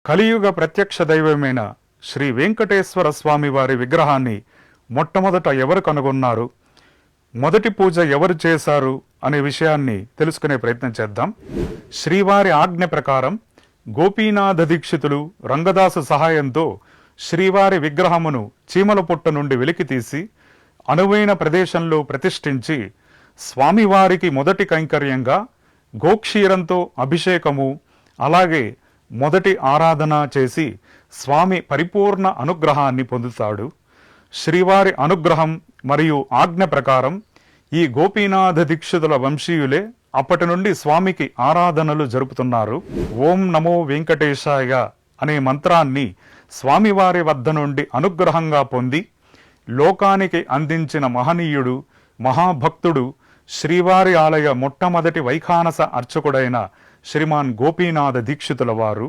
కలియుగ ప్రత్యక్ష దైవమైన శ్రీ వెంకటేశ్వర స్వామి వారి విగ్రహాన్ని మొట్టమొదట ఎవరు కనుగొన్నారు, మొదటి పూజ ఎవరు చేశారు అనే విషయాన్ని తెలుసుకునే ప్రయత్నం చేద్దాం. శ్రీవారి ఆజ్ఞ ప్రకారం గోపీనాథ దీక్షితులు రంగదాసు సహాయంతో శ్రీవారి విగ్రహమును చీమల పుట్ట నుండి వెలికితీసి అనువైన ప్రదేశంలో ప్రతిష్ఠించి స్వామివారికి మొదటి కైంకర్యంగా గోక్షీరంతో అభిషేకము, అలాగే మొదటి ఆరాధన చేసి స్వామి పరిపూర్ణ అనుగ్రహాన్ని పొందుతాడు. శ్రీవారి అనుగ్రహం మరియు ఆజ్ఞ ప్రకారం ఈ గోపీనాథ దీక్షితుల వంశీయులే అప్పటి నుండి స్వామికి ఆరాధనలు జరుపుతున్నారు. ఓం నమో వెంకటేశాయ అనే మంత్రాన్ని స్వామివారి వద్ద నుండి అనుగ్రహంగా పొంది లోకానికి అందించిన మహనీయుడు, మహాభక్తుడు, శ్రీవారి ఆలయ మొట్టమొదటి వైఖానస అర్చకుడైన శ్రీమాన్ గోపీనాథ దీక్షితుల వారు.